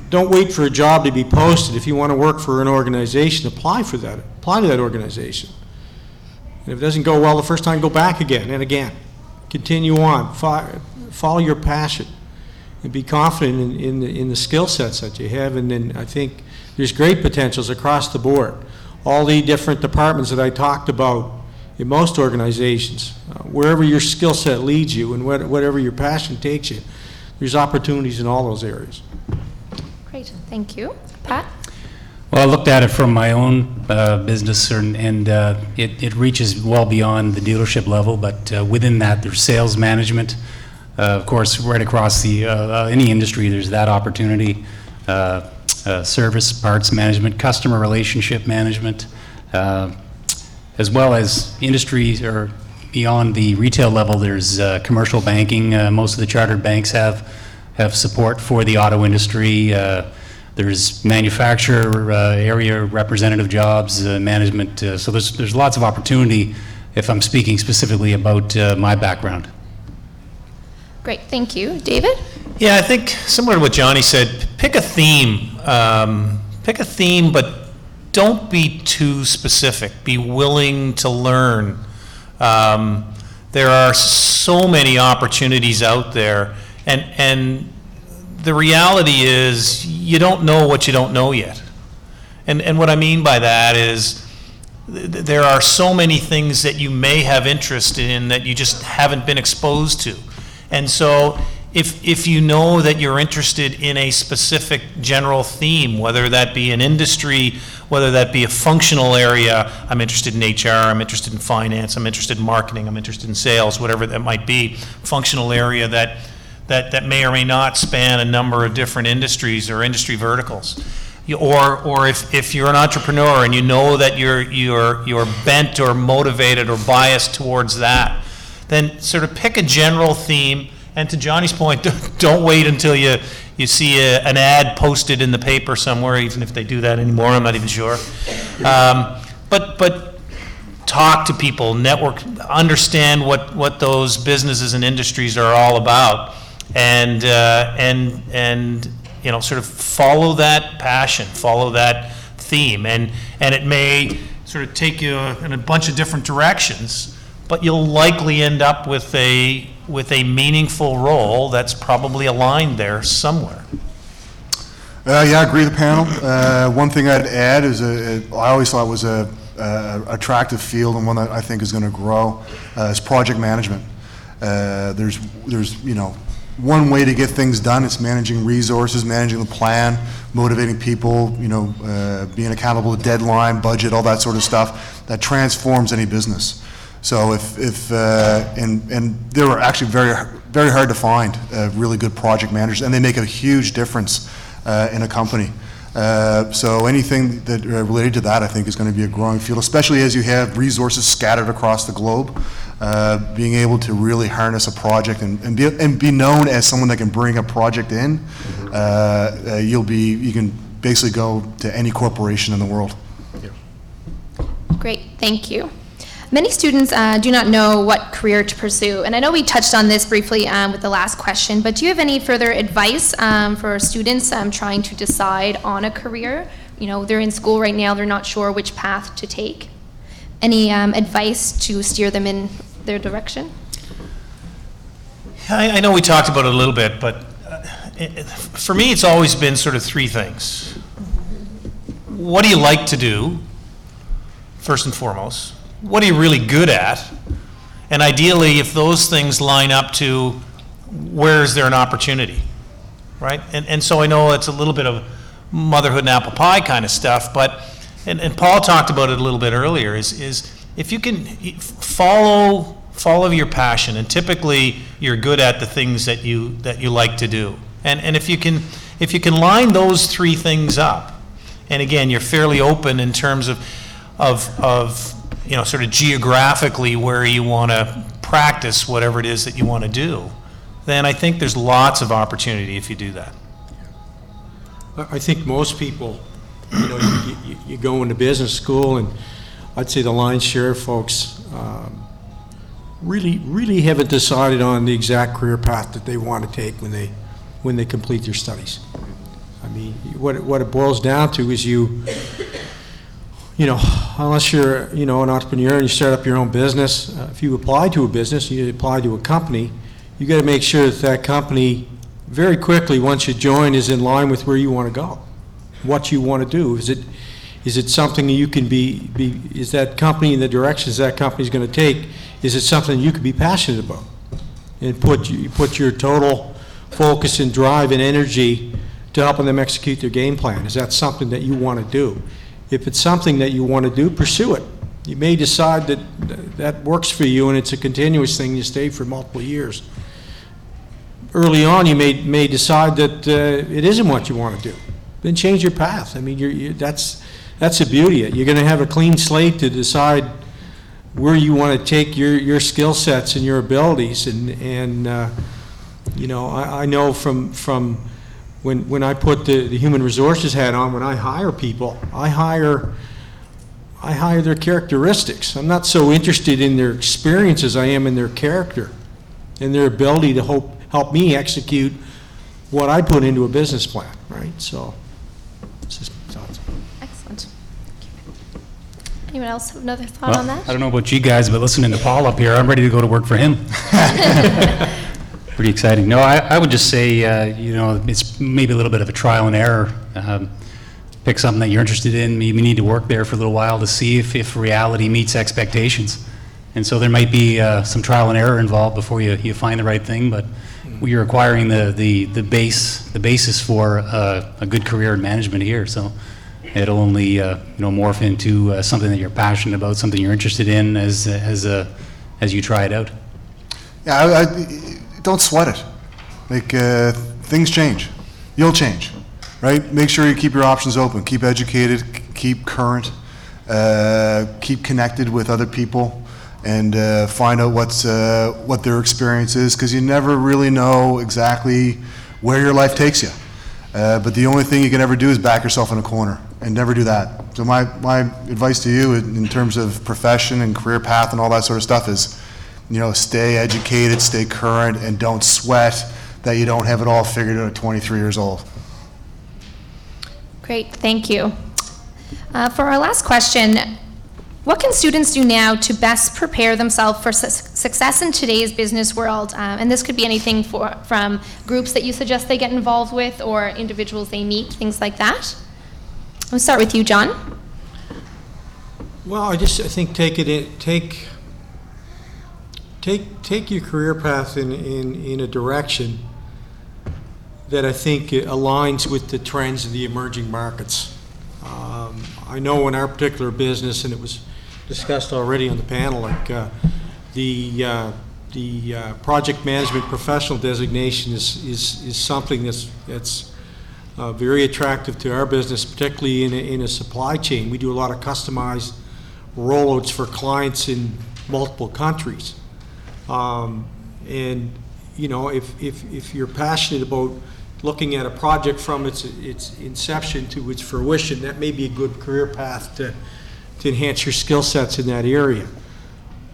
don't wait for a job to be posted. If you want to work for an organization, apply to that organization. And if it doesn't go well the first time, go back again and again. Continue on. Follow your passion and be confident in the skill sets that you have. And then I think there's great potentials across the board. All the different departments that I talked about in most organizations, wherever your skill set leads you and whatever your passion takes you, there's opportunities in all those areas. Great, thank you. Pat? Well, I looked at it from my own business, and it reaches well beyond the dealership level, but within that there's sales management. Of course, right across any industry there's that opportunity. Service, parts management, customer relationship management, as well as industries or beyond the retail level, there's commercial banking. Most of the chartered banks have support for the auto industry. There's manufacturer area representative jobs, management. So there's lots of opportunity if I'm speaking specifically about my background. Great, thank you. David? Yeah, I think similar to what Johnny said, pick a theme. Pick a theme, but don't be too specific. Be willing to learn. There are so many opportunities out there, and the reality is you don't know what you don't know yet. And what I mean by that is there are so many things that you may have interest in that you just haven't been exposed to. And so if you know that you're interested in a specific general theme, whether that be an industry, whether that be a functional area, I'm interested in HR, I'm interested in finance, I'm interested in marketing, I'm interested in sales, whatever that might be, functional area that may or may not span a number of different industries or industry verticals. Or if you're an entrepreneur and you know that you're bent or motivated or biased towards that, then sort of pick a general theme. And to Johnny's point, don't wait until you you see an ad posted in the paper somewhere, even if they do that anymore, I'm not even sure. But talk to people, network, understand what those businesses and industries are all about, and you know, sort of follow that passion, follow that theme, and it may sort of take you in a bunch of different directions, but you'll likely end up with a meaningful role that's probably aligned there somewhere. Yeah, I agree with the panel. One thing I'd add is I always thought was a attractive field, and one that I think is going to grow is project management. There's you know, one way to get things done. It's managing resources, managing the plan, motivating people, you know, being accountable to deadline, budget, all that sort of stuff that transforms any business. So and they were actually very hard to find really good project managers, and they make a huge difference in a company. So anything that related to that, I think, is going to be a growing field, especially as you have resources scattered across the globe. Being able to really harness a project and be known as someone that can bring a project in, you can basically go to any corporation in the world. Great, thank you. Many students do not know what career to pursue, and I know we touched on this briefly with the last question, but do you have any further advice for students trying to decide on a career? You know, they're in school right now, they're not sure which path to take. Any advice to steer them in their direction? I know we talked about it a little bit, but for me, it's always been sort of three things. What do you like to do, first and foremost? What are you really good at? And ideally, if those things line up to where is there an opportunity, right? And so I know it's a little bit of motherhood and apple pie kind of stuff, but, and Paul talked about it a little bit earlier, is if you can follow your passion, and typically you're good at the things that you like to do. And if you can line those three things up, and again, you're fairly open in terms of you know, sort of geographically where you want to practice whatever it is that you want to do, then I think there's lots of opportunity if you do that. I think most people, you know, you go into business school, and I'd say the lion's share of folks really haven't decided on the exact career path that they want to take when they complete their studies. I mean, what it boils down to is you know, unless you're, you know, an entrepreneur and you start up your own business, if you apply to a business, you apply to a company, you got to make sure that company very quickly, once you join, is in line with where you want to go, what you want to do. Is it something that you can is that company in the directions that company's going to take, is it something you could be passionate about? And put your total focus and drive and energy to helping them execute their game plan. Is that something that you want to do? If it's something that you want to do, pursue it. You may decide that works for you and it's a continuous thing, you stay for multiple years. Early on, you may decide that it isn't what you want to do. Then change your path. I mean, that's the beauty of it. You're going to have a clean slate to decide where you want to take your skill sets and your abilities. And you know, I know from when I put the human resources hat on, when I hire people, I hire their characteristics. I'm not so interested in their experience as I am in their character and their ability to help me execute what I put into a business plan, right? So, it's just thoughts. Excellent. Anyone else have another thought on that? I don't know about you guys, but listening to Paul up here, I'm ready to go to work for him. Pretty exciting. No, I would just say, you know, it's maybe a little bit of a trial and error. Pick something that you're interested in. Maybe you need to work there for a little while to see if reality meets expectations. And so there might be some trial and error involved before you find the right thing, but you're acquiring the basis for a good career in management here. So it'll only you know, morph into something that you're passionate about, something you're interested in as you try it out. Yeah, don't sweat it. Like, things change. You'll change, right? Make sure you keep your options open. Keep educated, keep current, keep connected with other people, and find out what their experience is, because you never really know exactly where your life takes you. But the only thing you can ever do is back yourself in a corner, and never do that. So my advice to you in terms of profession and career path and all that sort of stuff is, stay educated, stay current, and don't sweat that you don't have it all figured out at 23 years old. Great, thank you. For our last question, what can students do now to best prepare themselves for success in today's business world? And this could be anything from groups that you suggest they get involved with or individuals they meet, things like that. I'll start with you, John. Well, I think take your career path in a direction that I think aligns with the trends of the emerging markets. I know in our particular business, and it was discussed already on the panel, like the project management professional designation is something that's very attractive to our business, particularly in a supply chain. We do a lot of customized rollouts for clients in multiple countries. And if you're passionate about looking at a project from its inception to its fruition, that may be a good career path to enhance your skill sets in that area.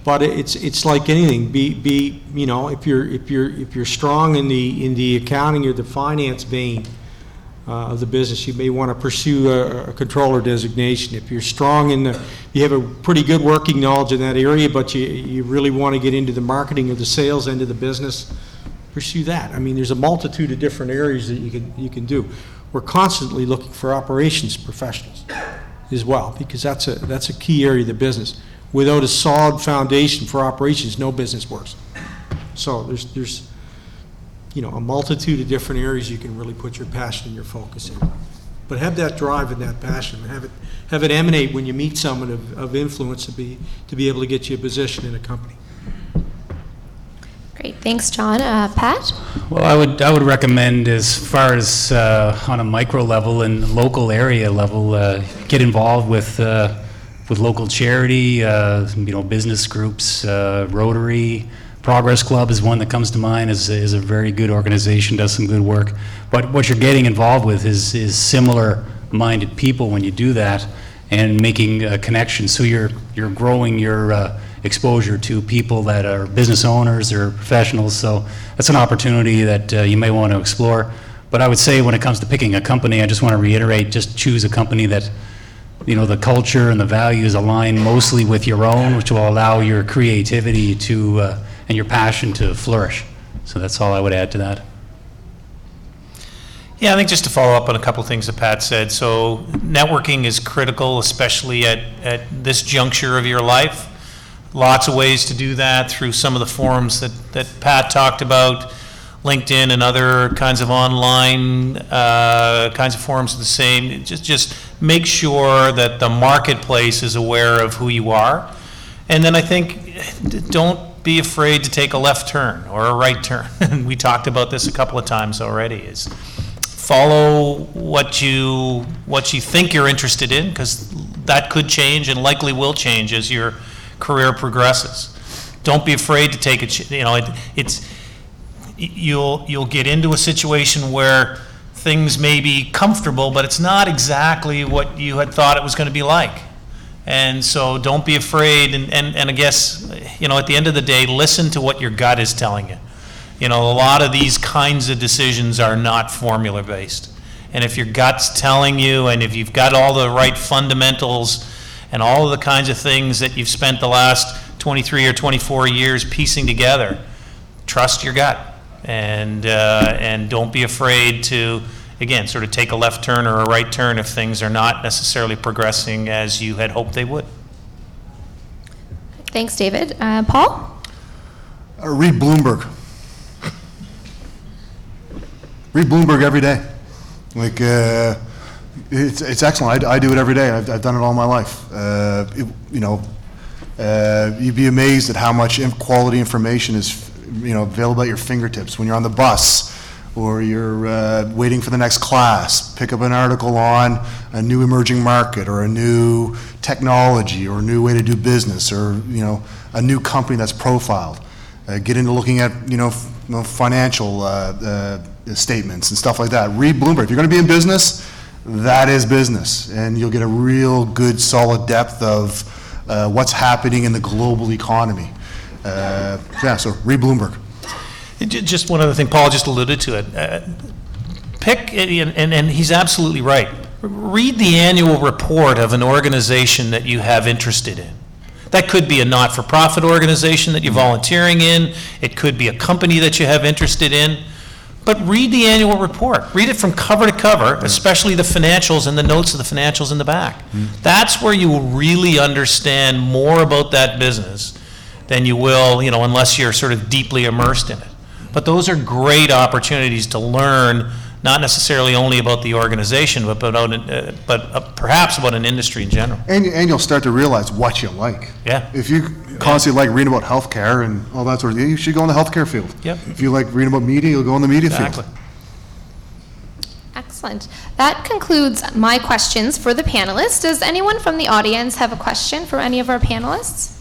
But it's like anything. If you're strong in the accounting or the finance vein of the business, you may want to pursue a controller designation. If you're strong you have a pretty good working knowledge in that area, but you really want to get into the marketing or the sales end of the business, pursue that. I mean, there's a multitude of different areas that you can do. We're constantly looking for operations professionals as well, because that's a key area of the business. Without a solid foundation for operations, no business works. So there's a multitude of different areas you can really put your passion and your focus in. But have that drive and that passion. Have it emanate when you meet someone of influence to be able to get you a position in a company. Great, thanks, John. Pat? Well, I would recommend, as far as on a micro level and local area level, get involved with local charity, business groups, Rotary. Progress Club is one that comes to mind, is a very good organization, does some good work. But what you're getting involved with is similar-minded people when you do that, and making a connection. So you're growing your exposure to people that are business owners or professionals. So that's an opportunity that you may want to explore. But I would say when it comes to picking a company, I just want to reiterate, just choose a company that the culture and the values align mostly with your own, which will allow your creativity to and your passion to flourish. So that's all I would add to that. Yeah, I think just to follow up on a couple of things that Pat said. So networking is critical, especially at this juncture of your life. Lots of ways to do that through some of the forums that Pat talked about, LinkedIn and other kinds of online kinds of forums are the same. Just make sure that the marketplace is aware of who you are. And then I think don't be afraid to take a left turn or a right turn. And we talked about this a couple of times already, is follow what you think you're interested in, because that could change and likely will change as your career progresses. Don't be afraid to take you'll get into a situation where things may be comfortable, but it's not exactly what you had thought it was going to be like. And so don't be afraid, and I guess, at the end of the day, listen to what your gut is telling you. A lot of these kinds of decisions are not formula based. And if your gut's telling you, and if you've got all the right fundamentals and all of the kinds of things that you've spent the last 23 or 24 years piecing together, trust your gut. And don't be afraid to, again, sort of take a left turn or a right turn if things are not necessarily progressing as you had hoped they would. Thanks, David. Paul? Read Bloomberg. Read Bloomberg every day. Like, it's excellent. I do it every day. I've done it all my life. You'd be amazed at how much quality information is available at your fingertips when you're on the bus or you're waiting for the next class. Pick up an article on a new emerging market or a new technology or a new way to do business or a new company that's profiled. Get into looking at financial statements and stuff like that. Read Bloomberg. If you're going to be in business, that is business, and you'll get a real good, solid depth of what's happening in the global economy. Yeah, so read Bloomberg. Just one other thing, Paul just alluded to it. Pick, and he's absolutely right. Read the annual report of an organization that you have interested in. That could be a not-for-profit organization that you're volunteering in. It could be a company that you have interested in. But read the annual report. Read it from cover to cover, especially the financials and the notes of the financials in the back. That's where you will really understand more about that business than you will, unless you're sort of deeply immersed in it. But those are great opportunities to learn, not necessarily only about the organization, but perhaps about an industry in general. And you'll start to realize what you like. Yeah. If you constantly like reading about healthcare and all that sort of thing, you should go in the healthcare field. Yep. If you like reading about media, you'll go in the media Exactly. field. Excellent. That concludes my questions for the panelists. Does anyone from the audience have a question for any of our panelists?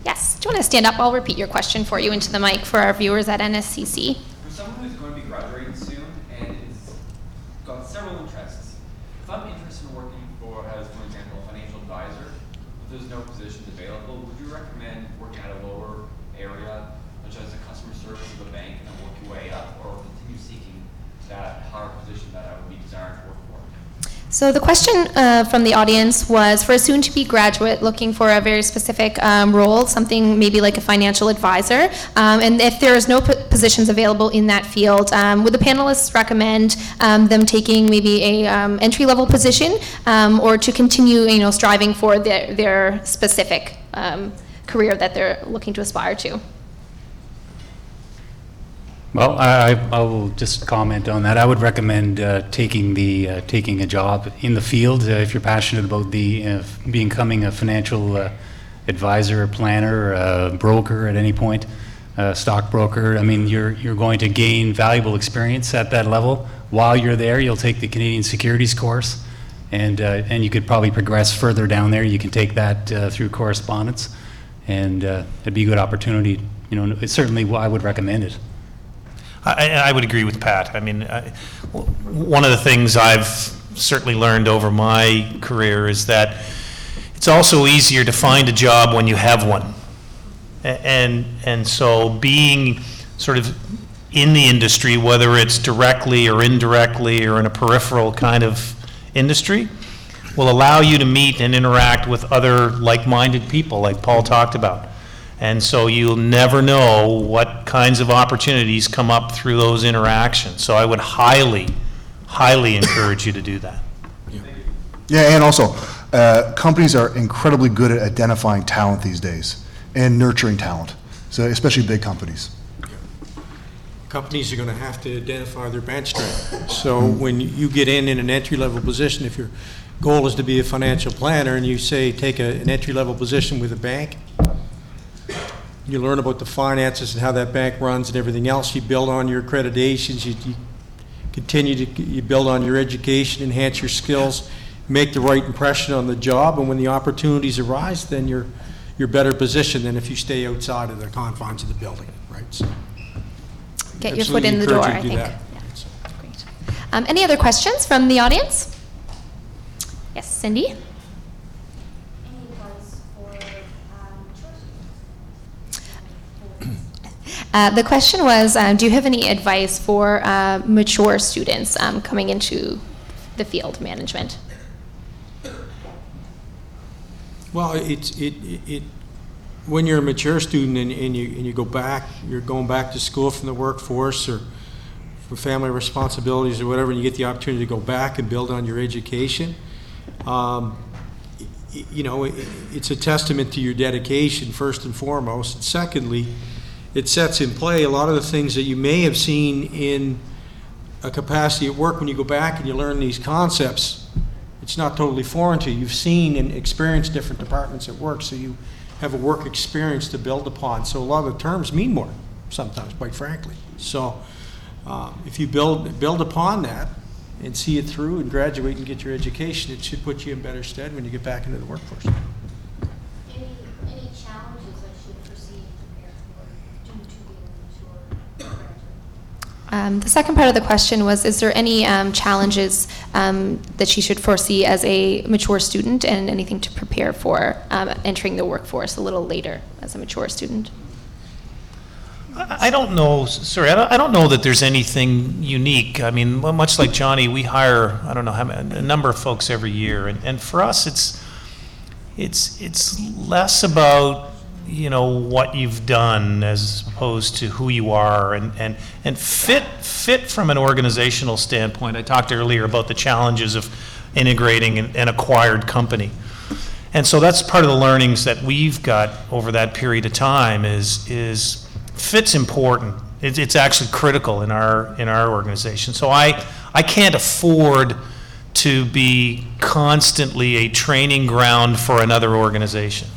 Yes. Do you want to stand up? I'll repeat your question for you into the mic for our viewers at NSCC. For someone who's going to be graduating soon and has got several interests, if I'm interested in working for example, a financial advisor, if there's no positions available, would you recommend working at a lower area, such as the customer service of a bank, and then work your way up, or continue seeking that higher position that I would be desiring to work for? So the question from the audience was for a soon-to-be graduate looking for a very specific role, something maybe like a financial advisor, and if there is no positions available in that field, would the panelists recommend them taking maybe a entry-level position or to continue, striving for their specific career that they're looking to aspire to? Well, I will just comment on that. I would recommend taking a job in the field if you're passionate about becoming a financial advisor, planner, broker at any point, stockbroker. I mean, you're going to gain valuable experience at that level. While you're there, you'll take the Canadian Securities course, and you could probably progress further down there. You can take that through correspondence, and it'd be a good opportunity. Certainly, I would recommend it. I would agree with Pat. I mean, one of the things I've certainly learned over my career is that it's also easier to find a job when you have one. And so being sort of in the industry, whether it's directly or indirectly or in a peripheral kind of industry, will allow you to meet and interact with other like-minded people, like Paul talked about. And so you'll never know what kinds of opportunities come up through those interactions. So I would highly, highly encourage you to do that. Yeah, and also, companies are incredibly good at identifying talent these days and nurturing talent, so especially big companies. Companies are going to have to identify their bench strength. So when you get in an entry-level position, if your goal is to be a financial planner and you say take an entry-level position with a bank, you learn about the finances and how that bank runs and everything else. You build on your accreditations. You continue to build on your education, enhance your skills, make the right impression on the job. And when the opportunities arise, then you're better positioned than if you stay outside of the confines of the building, right? So, get your foot in the door, I think. Yeah. Great. Any other questions from the audience? Yes, Cindy? The question was, do you have any advice for mature students coming into the field of management? Well, when you're a mature student and you go back, you're going back to school from the workforce or for family responsibilities or whatever, and you get the opportunity to go back and build on your education. It's a testament to your dedication, first and foremost. And secondly, it sets in play a lot of the things that you may have seen in a capacity at work when you go back and you learn these concepts. It's not totally foreign to you. You've seen and experienced different departments at work, so you have a work experience to build upon. So a lot of the terms mean more sometimes, quite frankly. So if you build upon that and see it through and graduate and get your education, it should put you in better stead when you get back into the workforce. Any challenges I should foresee and prepare for due to being mature? The second part of the question was, is there any challenges that she should foresee as a mature student, and anything to prepare for entering the workforce a little later as a mature student? I don't know, sorry, I don't know that there's anything unique. I mean, much like Johnny, we hire, I don't know, a number of folks every year, and for us, it's less about, you know, what you've done as opposed to who you are, and fit from an organizational standpoint. I talked earlier about the challenges of integrating an acquired company. And so that's part of the learnings that we've got over that period of time is fit's important. It's actually critical in our organization. So I can't afford to be constantly a training ground for another organization.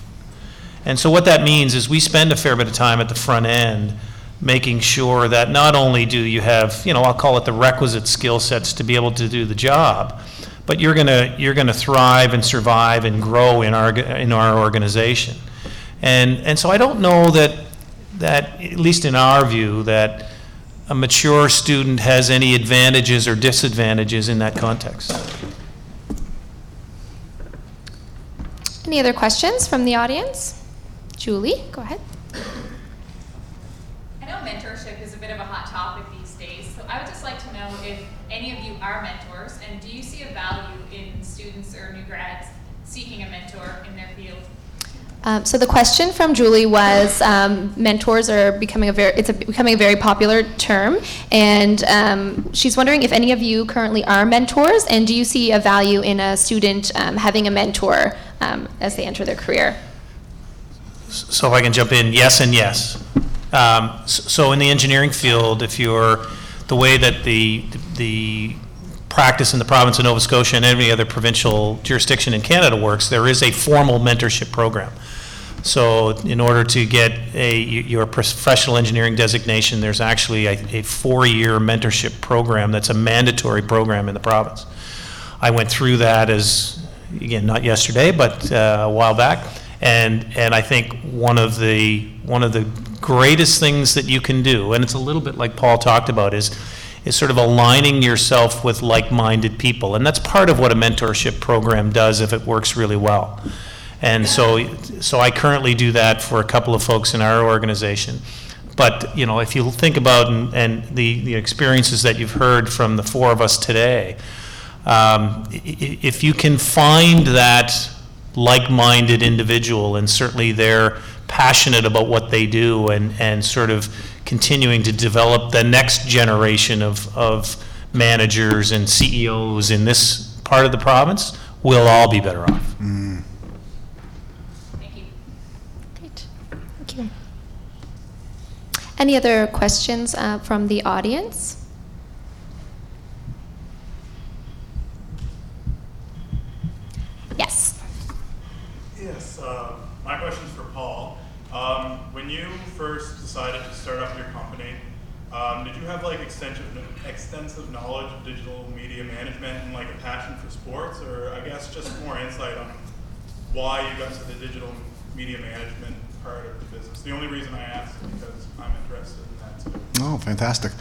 And so what that means is we spend a fair bit of time at the front end making sure that not only do you have, you know, I'll call it the requisite skill sets to be able to do the job, but you're gonna thrive and survive and grow in our organization. And so I don't know that at least in our view, that a mature student has any advantages or disadvantages in that context. Any other questions from the audience? Julie, go ahead. I know mentorship is a bit of a hot topic these days, so I would just like to know if any of you are mentors, and do you see a value in students or new grads seeking a mentor in their field? So the question from Julie was, mentors are becoming becoming a very popular term, and she's wondering if any of you currently are mentors, and do you see a value in a student having a mentor as they enter their career? So if I can jump in, yes and yes. So in the engineering field, if you're the way that the practice in the province of Nova Scotia and every other provincial jurisdiction in Canada works, there is a formal mentorship program. So in order to get your professional engineering designation, there's actually a 4-year mentorship program that's a mandatory program in the province. I went through that again, not yesterday, but a while back, and I think one of the greatest things that you can do, and it's a little bit like Paul talked about, is sort of aligning yourself with like-minded people, and that's part of what a mentorship program does if it works really well. And so I currently do that for a couple of folks in our organization. But, you know, if you think about and the experiences that you've heard from the 4 of us today, if you can find that like-minded individual, and certainly they're passionate about what they do and sort of continuing to develop the next generation of managers and CEOs in this part of the province, we'll all be better off. Mm. Thank you. Any other questions from the audience? Yes. Yes, my question is for Paul. When you first decided to start up your company, did you have like extensive knowledge of digital media management and like a passion for sports, or I guess just more insight on why you got to the digital media management part of the business? The only reason I ask is because I'm interested in that too. Oh, fantastic.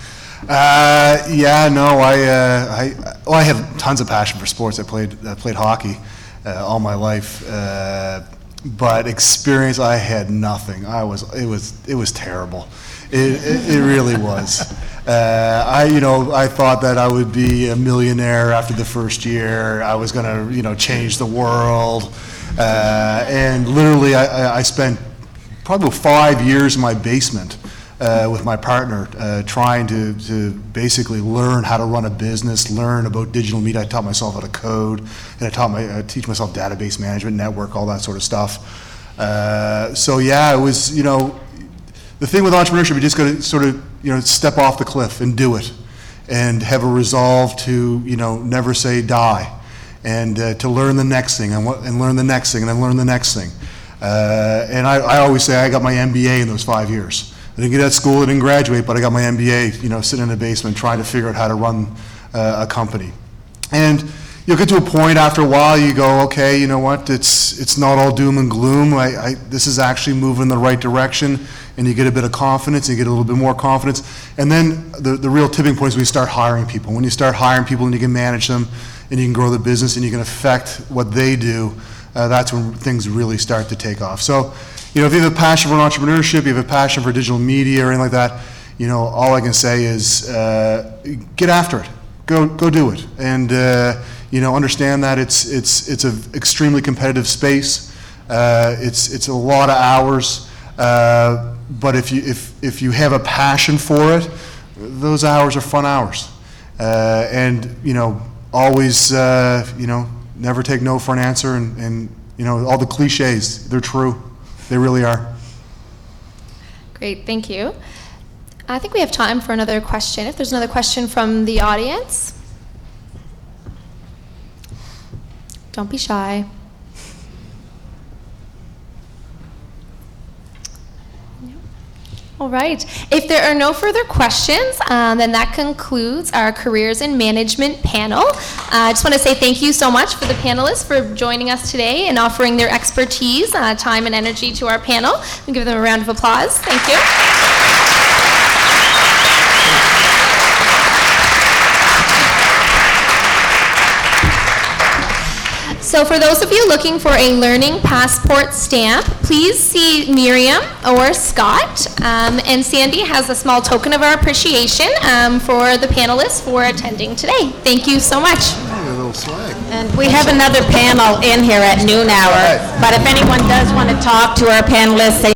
Yeah, no, I have tons of passion for sports. I played hockey all my life, but experience, I had nothing. It was terrible. It really was. I thought that I would be a millionaire after the first year. I was going to, change the world. And literally, I spent probably 5 years in my basement with my partner, trying to basically learn how to run a business, learn about digital media. I taught myself how to code, and I teach myself database management, network, all that sort of stuff. So yeah, it was, the thing with entrepreneurship, you just got to sort of, step off the cliff and do it, and have a resolve to, never say die, and to learn the next thing, and learn the next thing, and then learn the next thing. And I always say I got my MBA in those 5 years. I didn't get out of school, I didn't graduate, but I got my MBA, sitting in a basement trying to figure out how to run a company. And you'll get to a point after a while, you go, okay, you know what, it's not all doom and gloom. This is actually moving in the right direction. and you get a bit of confidence, and you get a little bit more confidence. And then the real tipping point is when you start hiring people. When you start hiring people and you can manage them, and you can grow the business, and you can affect what they do, that's when things really start to take off. So, you know, if you have a passion for entrepreneurship, you have a passion for digital media or anything like that, you know, all I can say is get after it. Go do it. And, you know, understand that it's an extremely competitive space. It's a lot of hours. But if you have a passion for it, those hours are fun hours. And, you know, always, you know, never take no for an answer, and you know, all the cliches, they're true. They really are. Great, thank you. I think we have time for another question. If there's another question from the audience. Don't be shy. All right. If there are no further questions, then that concludes our Careers in Management panel. I just want to say thank you so much for the panelists for joining us today and offering their expertise, time, and energy to our panel. We'll give them a round of applause. Thank you. So for those of you looking for a Learning Passport stamp, please see Miriam or Scott. And Sandy has a small token of our appreciation for the panelists for attending today. Thank you so much. A little swag. And we have another panel in here at noon hour, but if anyone does want to talk to our panelists, they